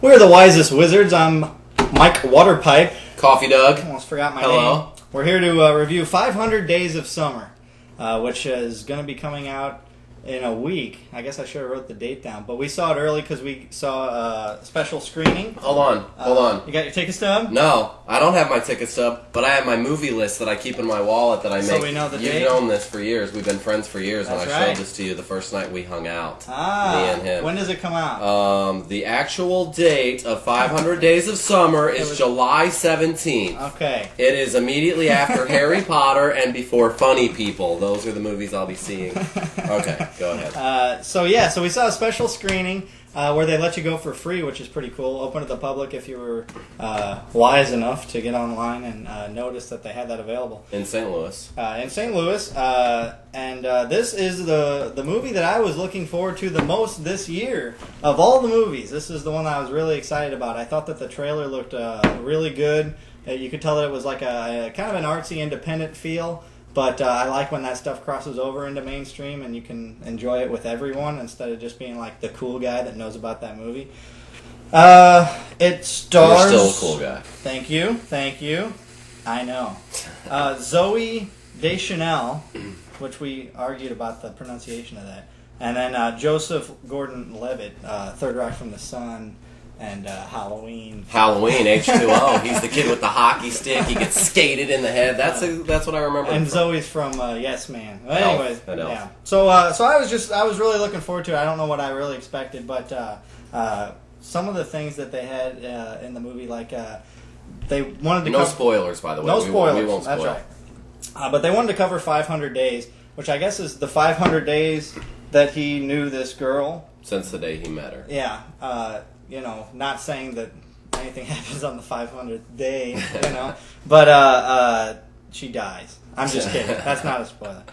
We're the Wisest Wizards. I'm Mike Waterpipe. Coffee Doug. Almost forgot my Hello. name. We're here to review 500 Days of Summer, which is going to be coming out in a week. I guess I should have wrote the date down, but we saw it early because we saw a special screening. Hold on. You got your ticket stub? No, I don't have my ticket stub, but I have my movie list that I keep in my wallet that I make. So we know the date? You've known this for years. We've been friends for years, That's and I right. showed this to you the first night we hung out. Ah, me and him. when does it come out? The actual date of 500 Days of Summer is July 17th. Okay. It is immediately after Harry Potter and before Funny People. Those are the movies I'll be seeing. Okay, go ahead. So we saw a special screening where they let you go for free, which is pretty cool. Open to the public if you were wise enough to get online and notice that they had that available. In St. Louis. In St. Louis. This is the movie that I was looking forward to the most this year. Of all the movies, this is the one that I was really excited about. I thought that the trailer looked really good. You could tell that it was like a kind of an artsy, independent feel. But I like when that stuff crosses over into mainstream and you can enjoy it with everyone instead of just being like the cool guy that knows about that movie. It stars... You're still a cool guy. Thank you. I know. Zooey Deschanel, which we argued about the pronunciation of that. And then Joseph Gordon-Levitt, Third Rock from the Sun. And Halloween, H2O. He's the kid with the hockey stick. He gets skated in the head. That's what I remember. And Zoe's from Yes Man. Well, anyways, yeah. So I was really looking forward to it. I don't know what I really expected, but some of the things that they had in the movie, like they wanted to no spoilers, by the way. No spoilers. We won't spoil. That's right. But they wanted to cover 500 days, which I guess is the 500 days that he knew this girl Since the day he met her. Yeah. Not saying that anything happens on the 500th day, but she dies. I'm just kidding. That's not a spoiler.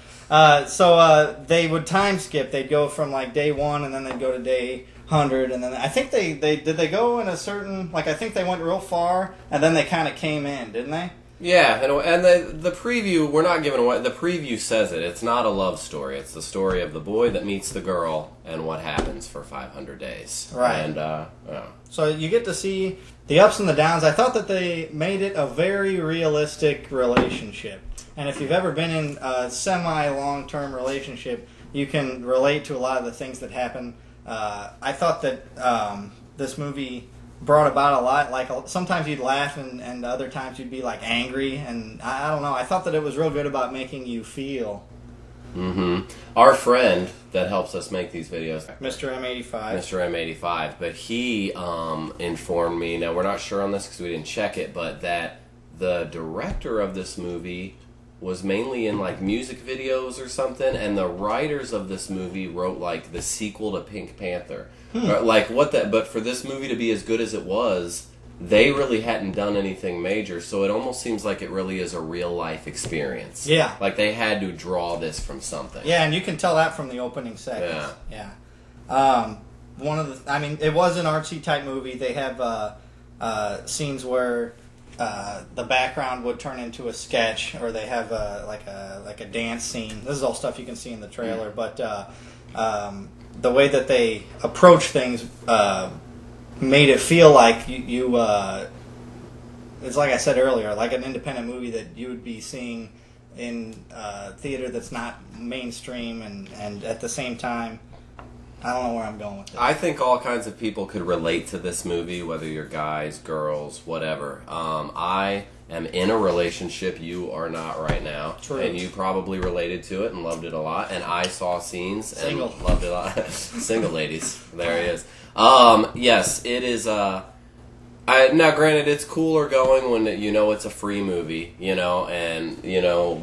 So they would time skip. They'd go from like day 1, and then they'd go to day 100, and then I think they go in a certain, like I think they went real far, and then they kind of came in, didn't they? Yeah, and the preview, we're not giving away, the preview says it. It's not a love story. It's the story of the boy that meets the girl and what happens for 500 days. Right. And, So you get to see the ups and the downs. I thought that they made it a very realistic relationship. And if you've ever been in a semi-long-term relationship, you can relate to a lot of the things that happen. I thought that this movie brought about a lot. Like sometimes you'd laugh and other times you'd be like angry, and I don't know. I thought that it was real good about making you feel. Mm-hmm. Our friend that helps us make these videos, Mr. M85, but he informed me, now we're not sure on this because we didn't check it, but that the director of this movie was mainly in like music videos or something, and the writers of this movie wrote like the sequel to Pink Panther. But for this movie to be as good as it was, they really hadn't done anything major, so it almost seems like it really is a real life experience. Yeah. Like they had to draw this from something. Yeah, and you can tell that from the opening seconds. Yeah. It was an artsy type movie. They have scenes where the background would turn into a sketch, or they have like a dance scene. This is all stuff you can see in the trailer, but the way that they approach things made it feel like you it's like I said earlier, like an independent movie that you would be seeing in theater that's not mainstream, and at the same time, I don't know where I'm going with this. I think all kinds of people could relate to this movie, whether you're guys, girls, whatever. I am in a relationship. You are not right now. True. And you probably related to it and loved it a lot. And I saw scenes and Single. loved it a lot. Single ladies. There he is. Yes, it is... now, granted, it's cooler going when it's a free movie, and,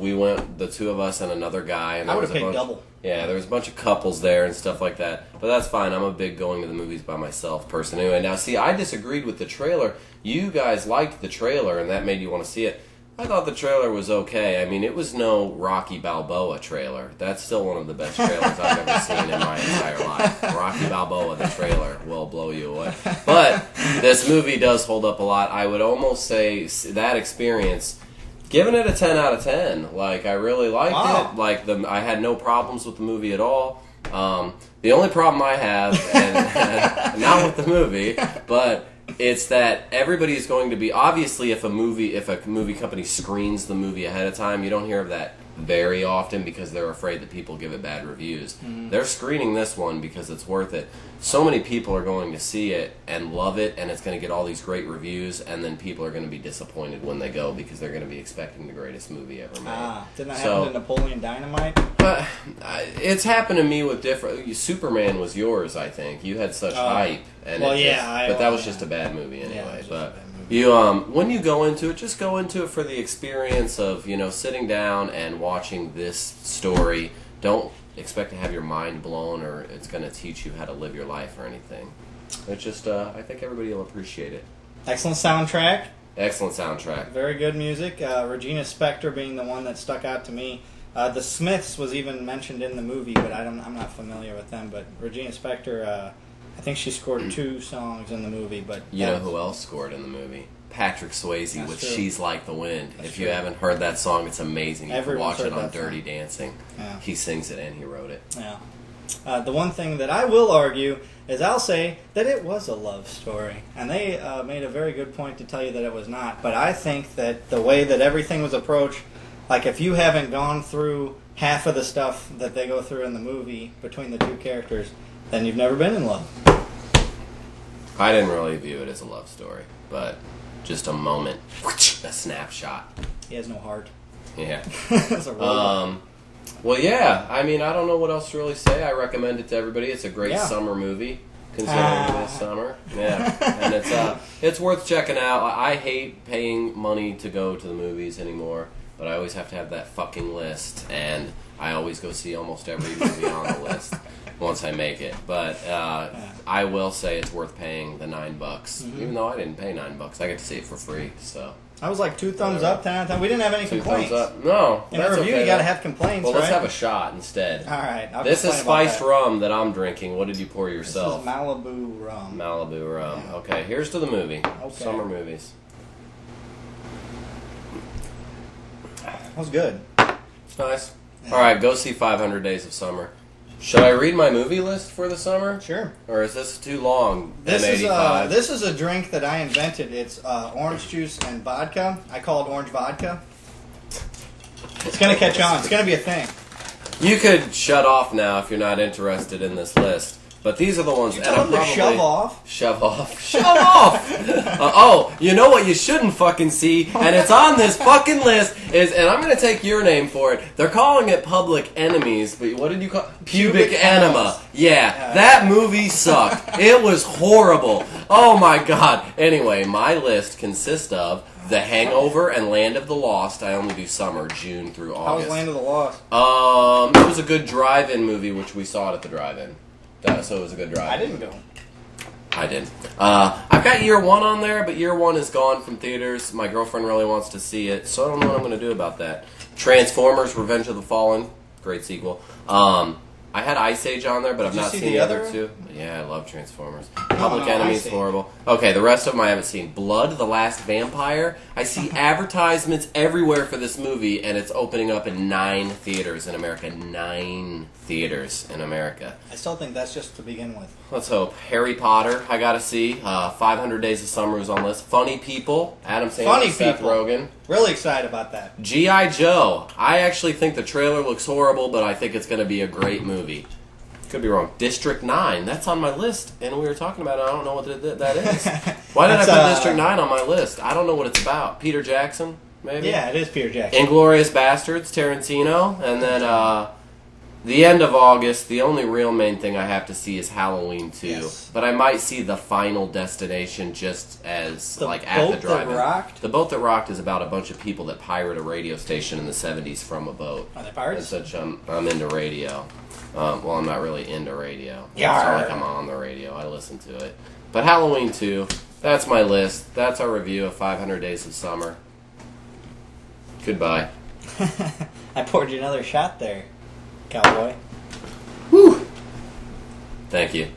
we went, the two of us and another guy. And I would have paid double. Yeah, there was a bunch of couples there and stuff like that. But that's fine. I'm a big going to the movies by myself person anyway. Now, see, I disagreed with the trailer. You guys liked the trailer, and that made you want to see it. I thought the trailer was okay. I mean, it was no Rocky Balboa trailer. That's still one of the best trailers I've ever seen in my entire life. Rocky Balboa, the trailer, will blow you away. But this movie does hold up a lot. I would almost say that experience... Giving it a 10 out of 10. Like, I really liked it. Like, I had no problems with the movie at all. The only problem I have, and not with the movie, but It's that everybody is going to be, obviously if a movie company screens the movie ahead of time, you don't hear of that very often because they're afraid that people give it bad reviews. They're screening this one because it's worth it. So many people are going to see it and love it, and it's going to get all these great reviews, and then people are going to be disappointed when they go because they're going to be expecting the greatest movie ever made. Didn't that happen to Napoleon Dynamite? It's happened to me with different... Superman was yours, I think. You had such hype. And but that was just a bad movie anyway. But you, when you go into it, just go into it for the experience of, sitting down and watching this story. Don't expect to have your mind blown or it's going to teach you how to live your life or anything. It's just, I think everybody will appreciate it. Excellent soundtrack. Excellent soundtrack. Very good music. Regina Spektor being the one that stuck out to me. The Smiths was even mentioned in the movie, but I'm not familiar with them. But Regina Spektor, I think she scored 2 songs in the movie. But you know who else scored in the movie? Patrick Swayze with "She's Like the Wind." If you haven't heard that song, it's amazing. You can watch it on Dirty Dancing. Yeah. He sings it and he wrote it. Yeah. The one thing that I will argue is I'll say that it was a love story. And they made a very good point to tell you that it was not. But I think that the way that everything was approached, like if you haven't gone through half of the stuff that they go through in the movie between the 2 characters, then you've never been in love. I didn't really view it as a love story, but just a moment, a snapshot. He has no heart. Yeah. That's a robot. Well, yeah. I mean, I don't know what else to really say. I recommend it to everybody. It's a great summer movie, considering this summer. Yeah, and it's worth checking out. I hate paying money to go to the movies anymore, but I always have to have that fucking list, and I always go see almost every movie on the list once I make it. But I will say it's worth paying the $9, even though I didn't pay $9. I get to see it for free, so. I was like 2 thumbs up, 10 out of 10. We didn't have any 2 complaints. thumbs up. No, in a review, you got to have complaints. Well, right? let's have a shot instead. All right. This is spiced rum that I'm drinking. What did you pour yourself? This is Malibu rum. Malibu rum. Yeah. Okay, here's to the movie. Okay. Summer movies. That was good. It's nice. Yeah. All right, go see 500 Days of Summer. Should I read my movie list for the summer? Sure. Or is this too long? This is a drink that I invented. It's orange juice and vodka. I call it orange vodka. It's going to catch on. It's going to be a thing. You could shut off now if you're not interested in this list. But these are the ones. You tell them to shove off. Shove off. Shove off! You know what you shouldn't fucking see, and it's on this fucking list, and I'm going to take your name for it. They're calling it Public Enemies, but what did you call it? Pubic Enema. Yeah, that movie sucked. It was horrible. Oh my god. Anyway, my list consists of The Hangover and Land of the Lost. I only do summer, June through August. How was Land of the Lost? It was a good drive-in movie, which we saw it at the drive-in. So it was a good drive. I didn't go. I did. I've got Year One on there, but Year One is gone from theaters. My girlfriend really wants to see it, so I don't know what I'm going to do about that. Transformers: Revenge of the Fallen, great sequel. I had Ice Age on there, but I've not seen the other 2. Yeah, I love Transformers. Public Enemy's horrible. Okay, the rest of them I haven't seen. Blood, the Last Vampire. I see advertisements everywhere for this movie, and it's opening up in 9 theaters in America. 9 theaters in America. I still think that's just to begin with. Let's hope. Harry Potter, I gotta see. 500 Days of Summer is on list. Funny People, Adam Sandler, Seth Rogen. Really excited about that. G.I. Joe. I actually think the trailer looks horrible, but I think it's going to be a great movie. Could be wrong. District 9. That's on my list, and we were talking about it. I don't know what that is. Why did I put District 9 on my list? I don't know what it's about. Peter Jackson, maybe? Yeah, it is Peter Jackson. Inglourious Bastards, Tarantino, and then the end of August, the only real main thing I have to see is Halloween 2. Yes. But I might see The Final Destination just as, at the drive-in. The Boat That Rocked? The Boat That Rocked is about a bunch of people that pirate a radio station in the 70s from a boat. Are they pirates? As such, I'm into radio. Well, I'm not really into radio. Yeah. It's not like I'm on the radio. I listen to it. But Halloween 2, that's my list. That's our review of 500 Days of Summer. Goodbye. I poured you another shot there, cowboy. Whew. Thank you.